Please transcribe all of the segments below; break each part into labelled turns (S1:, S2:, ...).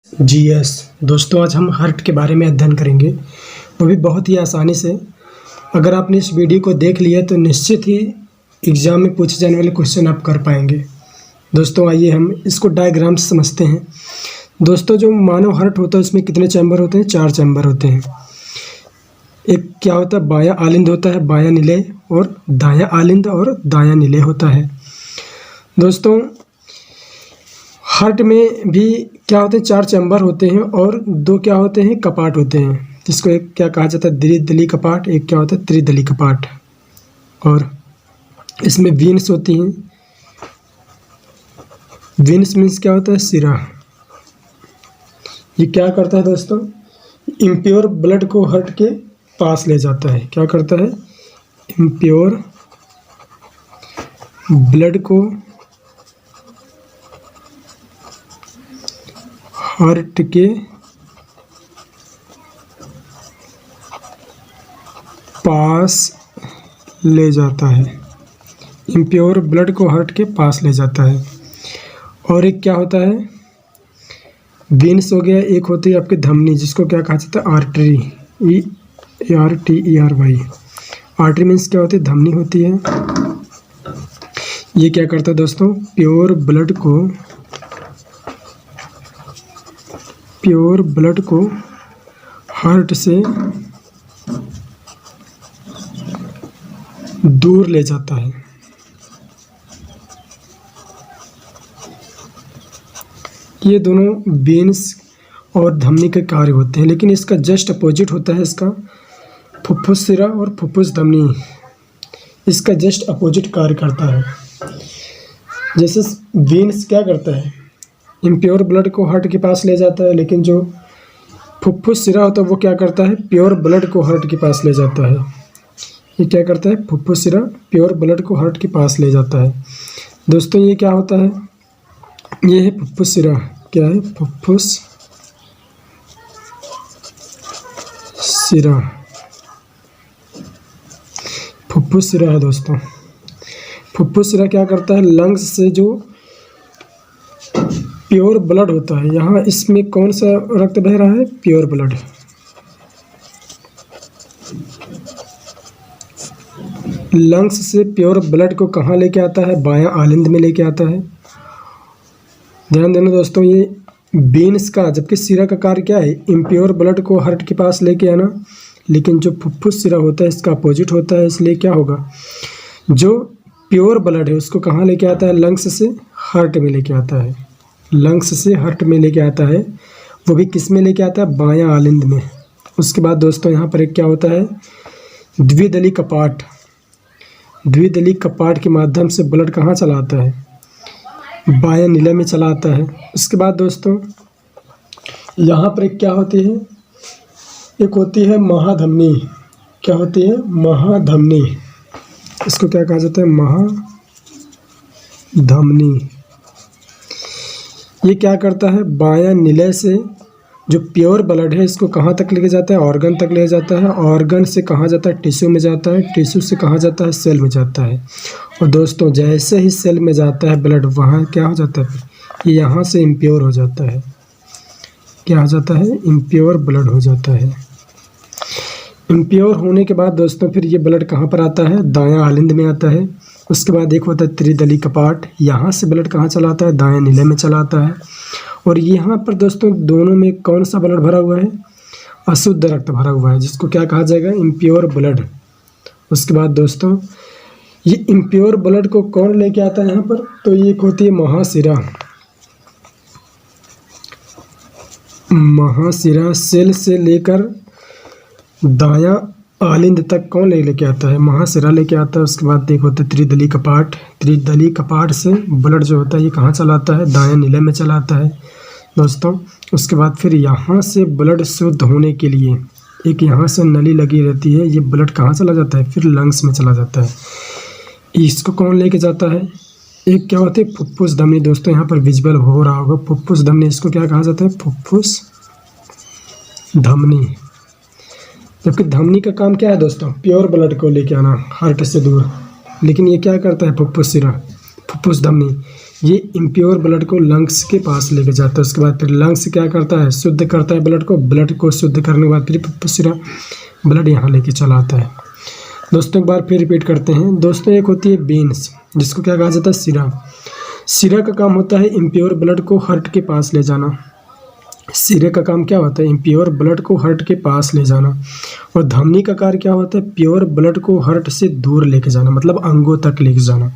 S1: जी yes दोस्तों, आज हम हार्ट के बारे में अध्ययन करेंगे, वो भी बहुत ही आसानी से। अगर आपने इस वीडियो को देख लिया तो निश्चित ही एग्ज़ाम में पूछे जाने वाले क्वेश्चन आप कर पाएंगे। दोस्तों आइए हम इसको डायग्राम से समझते हैं। दोस्तों जो मानव हार्ट होता है उसमें कितने चैम्बर होते हैं? 4 चैम्बर होते हैं। एक क्या होता है? बायां आलिंद होता है, बायां निलय, और दायां आलिंद और दायां निलय होता है। दोस्तों हार्ट में भी क्या होते हैं? 4 चैम्बर होते हैं और 2 क्या होते हैं? कपाट होते हैं, जिसको एक क्या कहा जाता है? द्विदलीय कपाट, एक क्या होता है? त्रिदलीय कपाट। और इसमें वीन्स होती हैं। वीन्स मीन्स क्या होता है? सिरा। ये क्या करता है दोस्तों? इम्प्योर ब्लड को हार्ट के पास ले जाता है। क्या करता है? इम्प्योर ब्लड को हार्ट के पास ले जाता है। इम्प्योर ब्लड को हार्ट के पास ले जाता है। और एक क्या होता है? वेन्स हो गया। एक होती है आपकी धमनी, जिसको क्या कहा जाता है? आर्टरी। ARTERY। आर्टरी मीन्स क्या होती है? धमनी होती है। ये क्या करता है दोस्तों? प्योर ब्लड को हार्ट से दूर ले जाता है। ये दोनों वेन्स और धमनी के कार्य होते हैं, लेकिन इसका जस्ट अपोजिट होता है इसका फुफ्फुस सिरा और फुफ्फुस धमनी। इसका जस्ट अपोजिट कार्य करता है। जैसे वेन्स क्या करता है? इम्प्योर ब्लड को हार्ट के पास ले जाता है, लेकिन जो फुफ्फुस सिरा होता है वो क्या करता है? प्योर ब्लड को हार्ट के पास ले जाता है। ये क्या करता है? फुफ्फुस सिरा प्योर ब्लड को हार्ट के पास ले जाता है। दोस्तों ये क्या होता है? ये है फुफ्फुस सिरा। क्या है? फुफ्फुस सिरा। फुफ्फुस सिरा है दोस्तों। फुफ्फुस सिरा क्या करता है? लंग्स से जो प्योर ब्लड होता है, यहाँ इसमें कौन सा रक्त बह रहा है? Pure blood. लंग्स से प्योर ब्लड को कहाँ लेके आता है? बायां आलिंद में लेके आता है। ध्यान देना दोस्तों, ये वेन्स का, जबकि सिरा का कार्य क्या है? इम्प्योर ब्लड को हार्ट के पास लेके आना, लेकिन जो फुफ्फुस सिरा होता है इसका अपोजिट होता है। इसलिए क्या होगा? जो प्योर ब्लड है उसको कहाँ लेके आता है? लंग्स से हार्ट में लेके आता है। लंग्स से हार्ट में लेके आता है, वो भी किस में लेके आता है? बायां आलिंद में। उसके बाद दोस्तों यहाँ पर एक क्या होता है? द्विदलीय कपाट। द्विदलीय कपाट के माध्यम से ब्लड कहाँ चला आता है? बायां निलय में चला आता है। उसके बाद दोस्तों यहाँ पर एक क्या होती है? एक होती है महाधमनी। क्या होती है? महाधमनी। इसको क्या कहा जाता है? महाधमनी। ये क्या करता है? बायां निलय से जो प्योर ब्लड है इसको कहाँ तक लेके जाता है? ऑर्गन तक ले जाता है। ऑर्गन से कहाँ जाता है? टिश्यू में जाता है। टिश्यू से कहाँ जाता है? सेल में जाता है। और दोस्तों जैसे ही सेल में जाता है ब्लड, वहाँ क्या हो जाता है? ये यहाँ से इम्प्योर हो जाता है। क्या हो जाता है? इम्प्योर ब्लड हो जाता है। इम्प्योर होने के बाद दोस्तों फिर ये ब्लड कहाँ पर आता है? दायां आलिंद में आता है। उसके बाद एक होता है त्रिदलीय कपाट। यहाँ से ब्लड कहाँ चला आता है? दायां निलय में चला आता है। और यहाँ पर दोस्तों दोनों में कौन सा ब्लड भरा हुआ है? अशुद्ध रक्त भरा हुआ है, जिसको क्या कहा जाएगा? Impure blood. उसके बाद दोस्तों ये इम्प्योर ब्लड को कौन लेके आता है यहाँ पर? तो ये एक होती है महाशिरा। महाशिरा सेल से लेकर दायां आलिंद तक कौन लेके आता है? महाशिरा लेके आता है। उसके बाद एक होता है त्रिदलीय कपाट। त्रिदलीय कपाट से ब्लड जो होता है ये कहाँ चलाता है? दायां निलय में चलाता है दोस्तों। उसके बाद फिर यहाँ से ब्लड शुद्ध होने के लिए एक यहाँ से नली लगी रहती है। ये ब्लड कहाँ चला जाता है? फिर लंग्स में चला जाता है। इसको कौन लेके जाता है? एक क्या होती है? फुफ्फुस धमनी। दोस्तों यहाँ पर विजिबल हो रहा होगा फुफ्फुस धमनी। इसको क्या कहा जाता है? फुफ्फुस धमनी। जबकि धमनी का काम क्या है दोस्तों? प्योर ब्लड को लेके आना हार्ट से दूर। लेकिन ये क्या करता है? फुफ्फुस सिरा फुफ्फुस धमनी, ये इम्प्योर ब्लड को लंग्स के पास लेके जाता है। उसके बाद फिर लंग्स क्या करता है, शुद्ध करता है ब्लड को शुद्ध करने के बाद फिर फुफ्फुस सिरा ब्लड यहाँ लेके चला आता है। दोस्तों एक बार फिर रिपीट करते हैं दोस्तों। एक होती है वेन्स, जिसको क्या कहा जाता है, सिरा। सिरा का काम होता है इम्प्योर ब्लड को हार्ट के पास ले जाना। सिरे का काम क्या होता है, इम्प्योर ब्लड को हार्ट के पास ले जाना। और धमनी का कार्य क्या होता है, प्योर ब्लड को हार्ट से दूर लेके जाना, मतलब अंगों तक लेके जाना।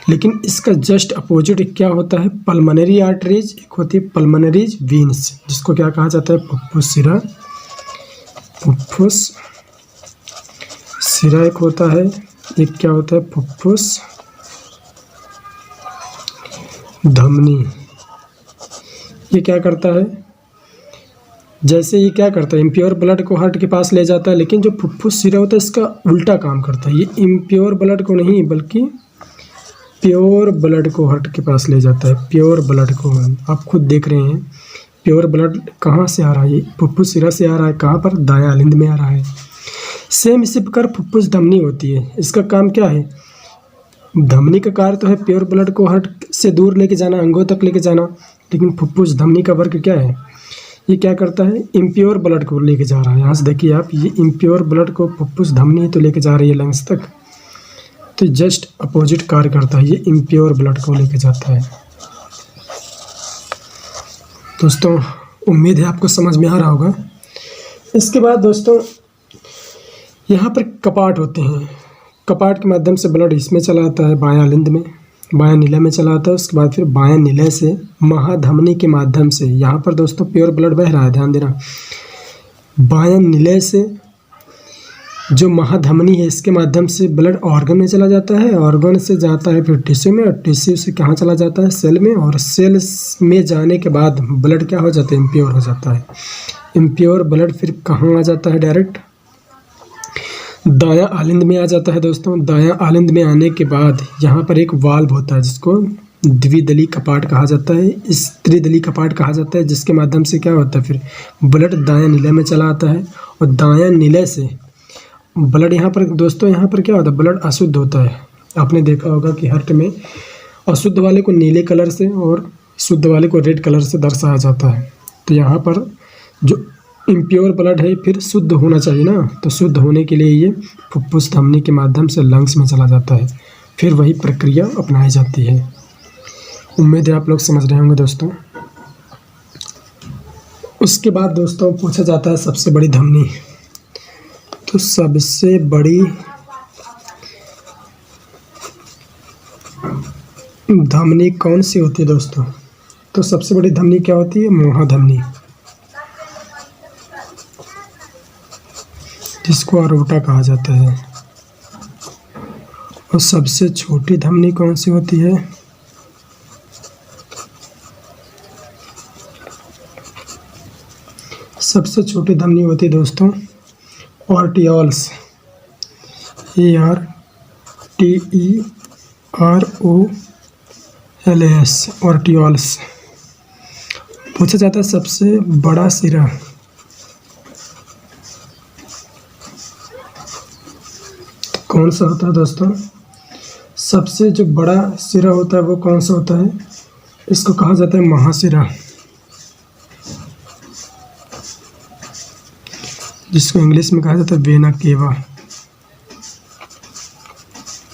S1: लेकिन इसका जस्ट अपोजिट क्या होता है, पल्मोनरी आर्टरीज, एक होती है पल्मोनरीज वेन्स, जिसको क्या कहा जाता है, फुफ्फुस सिरा। फुफ्फुस सिरा एक होता है, एक क्या होता है, फुफ्फुस धमनी। ये क्या करता है, जैसे ये क्या करता है, इम्प्योर ब्लड को हार्ट के पास ले जाता है, लेकिन जो फुफ्फुस सिरा होता है इसका उल्टा काम करता है। ये इम्प्योर ब्लड को नहीं बल्कि प्योर ब्लड को हार्ट के पास ले जाता है। प्योर ब्लड को आप खुद देख रहे हैं, प्योर ब्लड कहाँ से आ रहा है, ये फुफ्फुस सिरा से आ रहा है। कहाँ पर, दायां आलिंद में आ रहा है। सेम इसी प्रकार फुफ्फुस धमनी होती है। इसका काम क्या है, धमनी का कार्य तो है प्योर ब्लड को हार्ट से दूर लेके जाना, अंगों तक लेके जाना, लेकिन फुफ्फुस धमनी का वर्क क्या है, ये क्या करता है, इम्प्योर ब्लड को लेके जा रहा है। यहाँ से देखिए आप, ये इम्प्योर ब्लड को फुफ्फुस धमनी तो लेके जा रही है लंग्स तक, तो जस्ट अपोजिट कार्य करता है, ये इम्प्योर ब्लड को लेके जाता है। दोस्तों उम्मीद है आपको समझ में आ रहा होगा। इसके बाद दोस्तों यहाँ पर कपाट होते हैं। कपाट के माध्यम से ब्लड इसमें चला आता है, बायां आलिंद में, बायां नीला में चला आता है। उसके बाद फिर बायां नीले से महाधमनी के माध्यम से, यहाँ पर दोस्तों प्योर ब्लड बह रहा है, ध्यान देना। बायां नीले से जो महाधमनी है इसके माध्यम से ब्लड ऑर्गन में चला जाता है, ऑर्गन से जाता है फिर टिश्यू में, और टिश्यू से कहाँ चला जाता है, सेल में, और सेल में जाने के बाद ब्लड क्या हो जाता है, इम्प्योर हो जाता है। इम्प्योर ब्लड फिर कहाँ आ जाता है, डायरेक्ट दायां आलिंद में आ जाता है। दोस्तों दायां आलिंद में आने के बाद यहाँ पर एक वाल्व होता है जिसको द्विदली कपाट कहा जाता है, इस त्रिदली कपाट कहा जाता है, जिसके माध्यम से क्या होता है, फिर ब्लड दायां नीले में चला आता है। और दायां नीले से ब्लड यहाँ पर दोस्तों, यहाँ पर क्या होता है, ब्लड अशुद्ध होता है। आपने देखा होगा कि हार्ट में अशुद्ध वाले को नीले कलर से और शुद्ध वाले को रेड कलर से दर्शाया जाता है। तो यहाँ पर जो इम्प्योर ब्लड है फिर शुद्ध होना चाहिए ना, तो शुद्ध होने के लिए ये फुफ्फुस धमनी के माध्यम से लंग्स में चला जाता है, फिर वही प्रक्रिया अपनाई जाती है। उम्मीद है आप लोग समझ रहे होंगे दोस्तों। उसके बाद दोस्तों पूछा जाता है सबसे बड़ी धमनी, तो सबसे बड़ी धमनी कौन सी होती है दोस्तों, तो सबसे बड़ी धमनी क्या होती है, महाधमनी, जिसको अरोटा कहा जाता है। और सबसे छोटी धमनी कौन सी होती है, सबसे छोटी धमनी होती है दोस्तों आर्टियोल्स, ARTEROLS, आर्टियोल्स। पूछा जाता है सबसे बड़ा सिरा, कौन सा होता है दोस्तों, सबसे जो बड़ा सिरा होता है वो कौन सा होता है, इसको कहा जाता है महासिरा, जिसको इंग्लिश में कहा जाता है वेना केवा,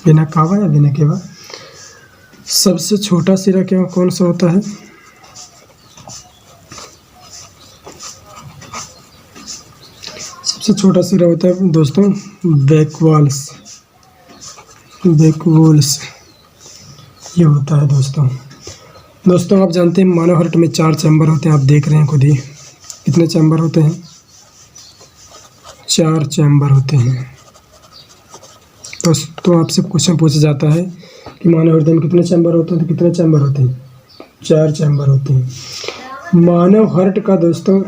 S1: वेना कावा या वेना केवा। सबसे छोटा सिरा क्या कौन सा होता है, सबसे छोटा सिरा होता है दोस्तों वैक्यूल्स, ये होता है दोस्तों। दोस्तों आप जानते हैं मानव हार्ट में 4 चैम्बर होते हैं, आप देख रहे हैं खुद ही, कितने चैम्बर होते हैं, 4 चैम्बर होते हैं। दोस्तों आपसे क्वेश्चन पूछा जाता है कि मानव हृदय में कितने चैम्बर होते हैं, तो कितने चैम्बर होते हैं, 4 चैम्बर होते हैं। मानव हार्ट का दोस्तों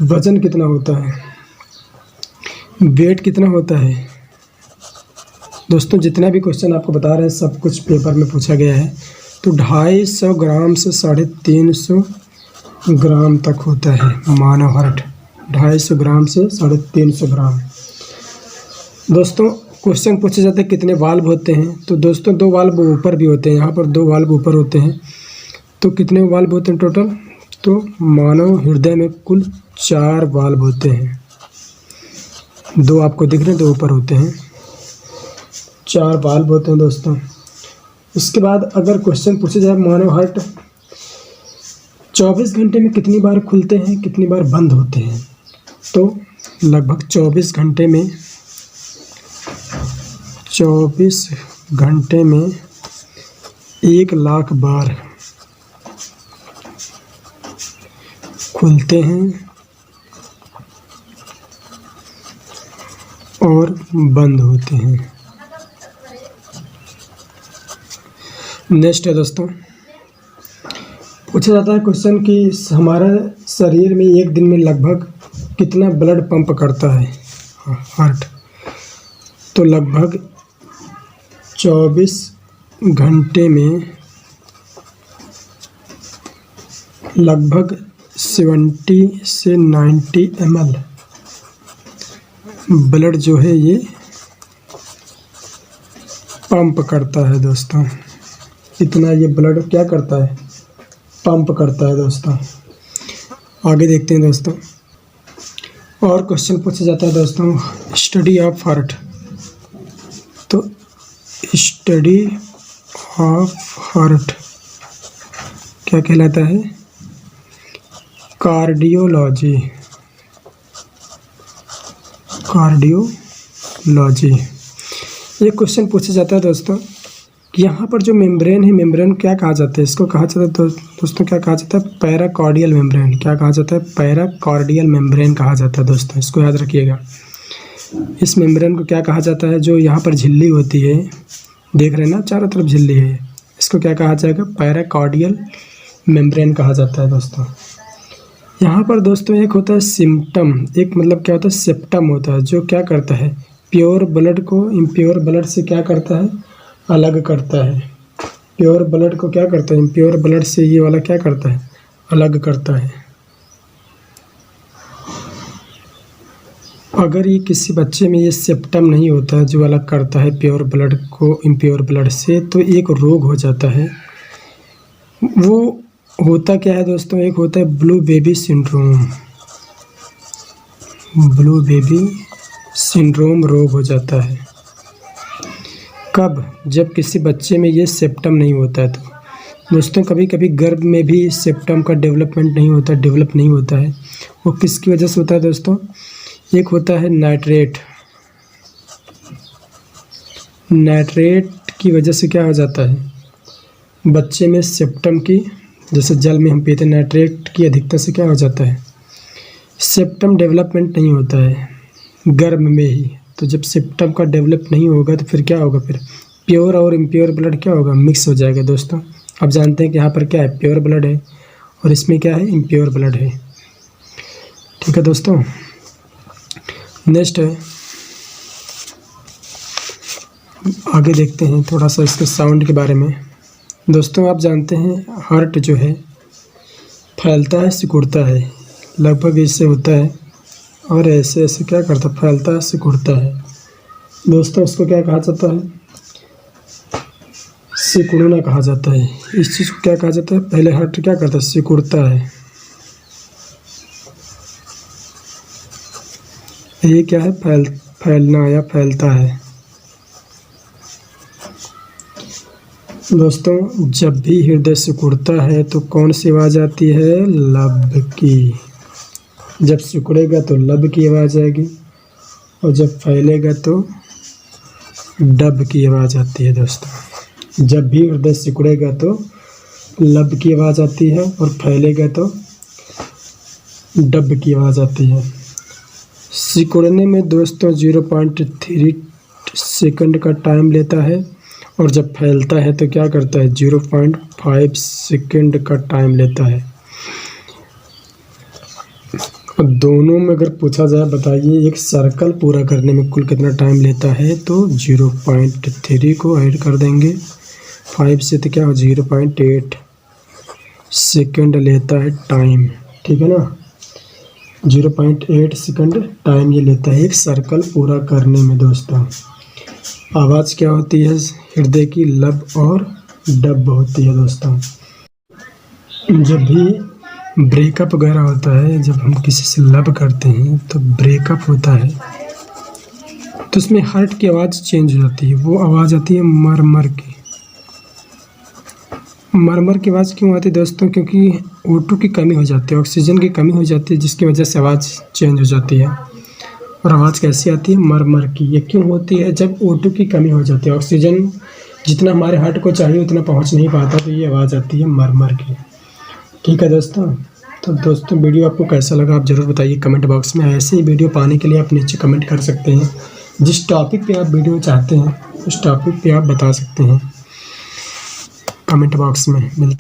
S1: वजन कितना होता है, वेट कितना होता है दोस्तों, जितना भी क्वेश्चन आपको बता रहे हैं सब कुछ पेपर में पूछा गया है। तो 250 ग्राम से 350 ग्राम तक होता है मानव हार्ट, 250 ग्राम से 350 ग्राम। दोस्तों क्वेश्चन पूछे जाते हैं कितने वाल्व होते हैं, तो दोस्तों 2 वाल्व ऊपर भी होते हैं, यहाँ पर 2 वाल्व ऊपर होते हैं। तो कितने वाल्व होते हैं टोटल, तो मानव हृदय में कुल 4 वाल्व होते हैं। 2 आपको दिख रहे हैं, 2 ऊपर होते हैं, 4 वाल्व होते हैं दोस्तों। उसके बाद अगर क्वेश्चन पूछे जाए मानव हार्ट 24 घंटे में कितनी बार खुलते हैं, कितनी बार बंद होते हैं, तो लगभग 24 घंटे में 1 लाख बार खुलते हैं और बंद होते हैं। नेक्स्ट है दोस्तों, पूछा जाता है क्वेश्चन कि हमारा शरीर में एक दिन में लगभग कितना ब्लड पंप करता है हार्ट, तो लगभग 24 घंटे में लगभग 70 से 90 ml ब्लड जो है ये पंप करता है दोस्तों। इतना ये ब्लड क्या करता है, पंप करता है दोस्तों। आगे देखते हैं दोस्तों, और क्वेश्चन पूछा जाता है दोस्तों स्टडी ऑफ हार्ट, तो स्टडी ऑफ हार्ट क्या कहलाता है, कार्डियोलॉजी। ये क्वेश्चन पूछा जाता है दोस्तों कि यहाँ पर जो मेम्ब्रेन है, मेम्ब्रेन क्या कहा जाता है, इसको कहा जाता है दोस्तों क्या कहा जाता है, पैराकार्डियल मेम्ब्रेन। क्या कहा जाता है, पैराकार्डियल मेम्ब्रेन कहा जाता है दोस्तों, इसको याद रखिएगा। इस मेम्ब्रेन को क्या कहा जाता है, जो यहाँ पर झिल्ली होती है, देख रहे हैं ना चारों तरफ झिल्ली है, इसको क्या कहा जाएगा, पैराकार्डियल मेम्ब्रेन कहा जाता है दोस्तों। यहाँ पर दोस्तों एक होता है सिम्पटम, एक मतलब क्या होता है, सेप्टम होता है, जो क्या करता है, प्योर ब्लड को इम्प्योर ब्लड से क्या करता है, अलग करता है। प्योर ब्लड को क्या करता है, इम्प्योर ब्लड से ये वाला क्या करता है, अलग करता है। अगर ये किसी बच्चे में ये सेप्टम नहीं होता है, जो अलग करता है प्योर ब्लड को इम्प्योर ब्लड से, तो एक रोग हो जाता है। वो होता क्या है दोस्तों, एक होता है blue baby syndrome. Blue baby syndrome रोग हो जाता है। कब, जब किसी बच्चे में ये सेप्टम नहीं होता है। तो दोस्तों कभी कभी गर्भ में भी सेप्टम का डेवलप नहीं होता है। वो किसकी वजह से होता है दोस्तों, एक होता है नाइट्रेट की वजह से क्या हो जाता है, बच्चे में सेप्टम की, जैसे जल में हम पीते नाइट्रेट की अधिकता से क्या हो जाता है, सेप्टम डेवलपमेंट नहीं होता है गर्भ में ही। तो जब सेप्टम का डेवलप नहीं होगा तो फिर क्या होगा, फिर प्योर और इम्प्योर ब्लड क्या होगा, मिक्स हो जाएगा दोस्तों। अब जानते हैं कि यहाँ पर क्या है, प्योर ब्लड है और इसमें क्या है, इम्प्योर ब्लड है। ठीक है दोस्तों, नेक्स्ट है, आगे देखते हैं थोड़ा सा इसके साउंड के बारे में। दोस्तों आप जानते हैं हार्ट जो है फैलता है, सिकुड़ता है, लगभग इससे होता है और ऐसे ऐसे क्या करता है, फैलता है, सिकुड़ता है। दोस्तों उसको क्या कहा जाता है, सिकुड़ना कहा जाता है। इस चीज़ को क्या कहा जाता है, पहले हार्ट क्या करता है, सिकुड़ता है। ये क्या है, फैलना या फैलता है। दोस्तों जब भी हृदय सिकुड़ता है तो कौन सी आवाज़ आती है, लब की। जब सिकुड़ेगा तो लब की आवाज़ आएगी और जब फैलेगा तो डब की आवाज़ आती है। दोस्तों जब भी हृदय सिकुड़ेगा तो लब की आवाज़ आती है और फैलेगा तो डब की आवाज़ आती है। सिकुड़ने में दोस्तों 0.3 सेकंड का टाइम लेता है और जब फैलता है तो क्या करता है, 0.5 सेकंड का टाइम लेता है। अब दोनों में अगर पूछा जाए, बताइए एक सर्कल पूरा करने में कुल कितना टाइम लेता है, तो 0.3 को ऐड कर देंगे 5 से तो क्या हो, 0.8 सेकंड लेता है टाइम। ठीक है ना, 0.8 सेकंड टाइम ये लेता है एक सर्कल पूरा करने में दोस्तों। आवाज़ क्या होती है? हृदय की लब और डब होती है दोस्तों। जब भी ब्रेकअप वगैरह होता है, जब हम किसी से लब करते हैं तो ब्रेकअप होता है, तो उसमें हार्ट की आवाज़ चेंज हो जाती है। वो आवाज़ आती है मर की। मर की आवाज़ क्यों आती है दोस्तों? क्योंकि O2 की कमी हो जाती है, ऑक्सीजन की कमी हो जाती है, जिसकी वजह से आवाज़ चेंज हो जाती है। और आवाज़ कैसी आती है? मर की। ये क्यों होती है? जब O2 की कमी हो जाती है, ऑक्सीजन जितना हमारे हार्ट को चाहिए उतना पहुंच नहीं पाता, तो ये आवाज़ आती है मर की। ठीक है दोस्तों। तो दोस्तों वीडियो आपको कैसा लगा आप ज़रूर बताइए कमेंट बॉक्स में। ऐसे ही वीडियो पाने के लिए आप नीचे कमेंट कर सकते हैं। जिस टॉपिक पे आप वीडियो चाहते हैं उस टॉपिक पे आप बता सकते हैं कमेंट बॉक्स में। मिलते